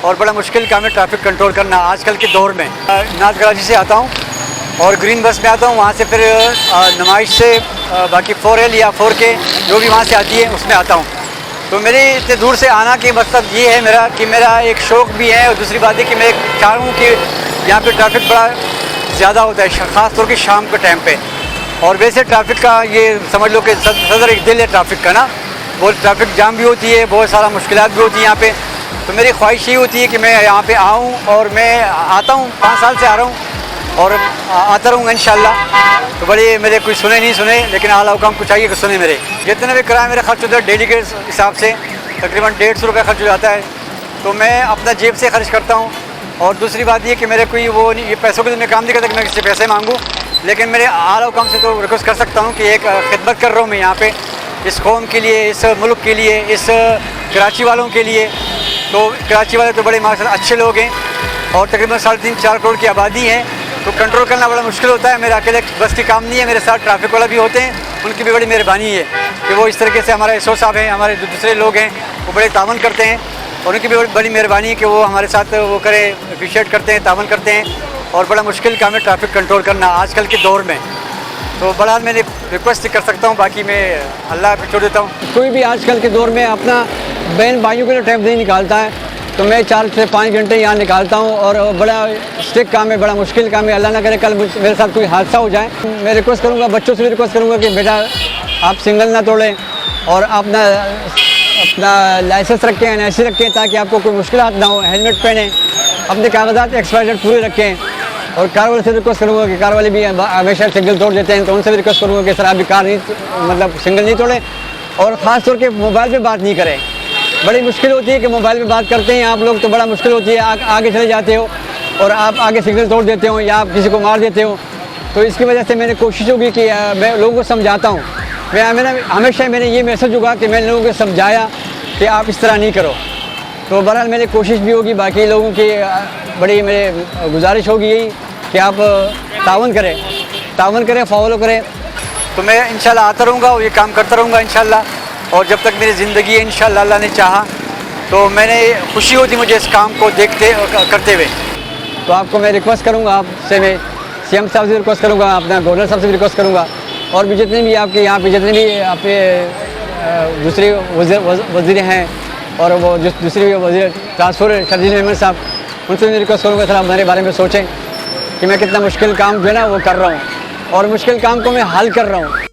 और बड़ा मुश्किल काम है ट्रैफिक कंट्रोल करना आजकल के दौर में। नाथ कराची से आता हूँ और ग्रीन बस में आता हूँ, वहाँ से फिर नुमाइश से बाकी 4L या 4K जो भी वहाँ से आती है उसमें आता हूँ। तो मेरे इतने दूर से आना के मतलब ये है मेरा कि मेरा एक शौक़ भी है, और दूसरी बात है कि मैं चाह रहा हूँ कि यहाँ पे ट्रैफिक बड़ा ज़्यादा होता है, ख़ास तौर के शाम के टाइम पे। और वैसे ट्रैफिक का ये समझ लो कि सदर एक दिल है ट्रैफिक का ना, बहुत ट्रैफिक जाम भी होती है, बहुत सारा मुश्किलात भी होती है यहाँ पे। तो मेरी ख्वाहिश ये होती है कि मैं यहाँ पे आऊँ, और मैं आता हूँ, 5 साल से आ रहा हूँ और आता रहूँगा इंशाल्लाह। तो बड़े मेरे कोई सुने नहीं सुने, लेकिन आला हुकाम कुछ चाहिए कि सुने मेरे। जितने भी किराया मेरा खर्च होता है डेली के हिसाब से तकरीबन 150 रुपये खर्च हो जाता है, तो मैं अपना जेब से खर्च करता हूँ। और दूसरी बात ये कि मेरे कोई वो नहीं, ये पैसों के लिए मैं काम नहीं करता कि मैं किसी पैसे मांगूँ, लेकिन मेरे आला हुकाम से तो रिक्वेस्ट कर सकता हूँ कि एक खिदमत कर रहा हूँ मैं यहाँ पे इस कौम के लिए, इस मुल्क के लिए, इस कराची वालों के लिए। तो कराची वाले तो बड़े माशाल्लाह अच्छे लोग हैं, और तकरीबन 3.5-4 करोड़ की आबादी है, तो कंट्रोल करना बड़ा मुश्किल होता है। मेरा अकेले बस की काम नहीं है, मेरे साथ ट्रैफिक वाला भी होते हैं, उनकी भी बड़ी मेहरबानी है कि वो इस तरीके से, हमारे एसओ साहब हैं, हमारे दूसरे लोग हैं, वो बड़े तावन करते हैं, और उनकी भी बड़ी मेहरबानी है कि वो हमारे साथ वो करें, अप्रिशिएट करते हैं, तावन करते हैं। और बड़ा मुश्किल काम है ट्रैफिक कंट्रोल करना आजकल के दौर में। तो बड़ा मैं रिक्वेस्ट कर सकता हूँ, बाकी मैं अल्लाह पे छोड़ देता हूँ। कोई भी आजकल के दौर में अपना बहन भाइयों के लिए टाइम नहीं निकालता है, तो मैं 4 से 5 घंटे यहाँ निकालता हूँ, और बड़ा स्ट्रिक्ट काम है, बड़ा मुश्किल काम है। अल्लाह ना करे कल मेरे साथ कोई हादसा हो जाए। मैं रिक्वेस्ट करूँगा, बच्चों से भी रिक्वेस्ट करूँगा कि बेटा आप सिग्नल ना तोड़ें, और अपना लाइसेंस रखें, NIC रखें, ताकि आपको कोई मुश्किल ना हो। हेलमेट पहने, अपने कागजात एक्सपायर डेट पूरे रखें। और कार वाले से रिक्वेस्ट करूँगा कि कार वाले भी हमेशा सिग्नल तोड़ देते हैं, तो उनसे भी रिक्वेस्ट करूँगा कि सर आप भी कार नहीं, मतलब सिग्नल नहीं तोड़ें। और ख़ास तौर के मोबाइल पे बात नहीं करें, बड़ी मुश्किल होती है कि मोबाइल पे बात करते हैं आप लोग, तो बड़ा मुश्किल होती है, आगे चले जाते हो और आप आगे सिग्नल तोड़ देते हो, या आप किसी को मार देते हो। तो इसकी वजह से मैंने कोशिश होगी कि मैं लोगों को समझाता हूँ। हमेशा मैंने ये मैसेज होगा कि मैंने लोगों को समझाया कि आप इस तरह नहीं करो। तो बहरहाल मेरी कोशिश भी होगी, बाकी लोगों की बड़ी मेरे गुजारिश होगी यही कि आप तावन करें, फॉलो करें। तो मैं इंशाल्लाह आता रहूँगा और ये काम करता रहूँगा इंशाल्लाह, और जब तक मेरी ज़िंदगी है इंशाल्लाह अल्लाह ने चाहा तो मैंने खुशी होती मुझे इस काम को देखते करते हुए। तो आपको मैं रिक्वेस्ट करूँगा, आपसे मैं CM साहब से रिक्वेस्ट करूँगा, अपना गवर्नर साहब से भी रिक्वेस्ट करूँगा, और भी जितने भी आपके यहाँ पे जितने भी आपके दूसरे वज़ीर हैं, और वो दूसरे वज़ीर ट्रांसपोर्ट शर्जील अहमद साहब, उनसे भी रिक्वेस्ट करूँगा, सर मेरे बारे में सोचें कि मैं कितना मुश्किल काम जो है ना वो कर रहा हूँ, और मुश्किल काम को मैं हल कर रहा हूँ।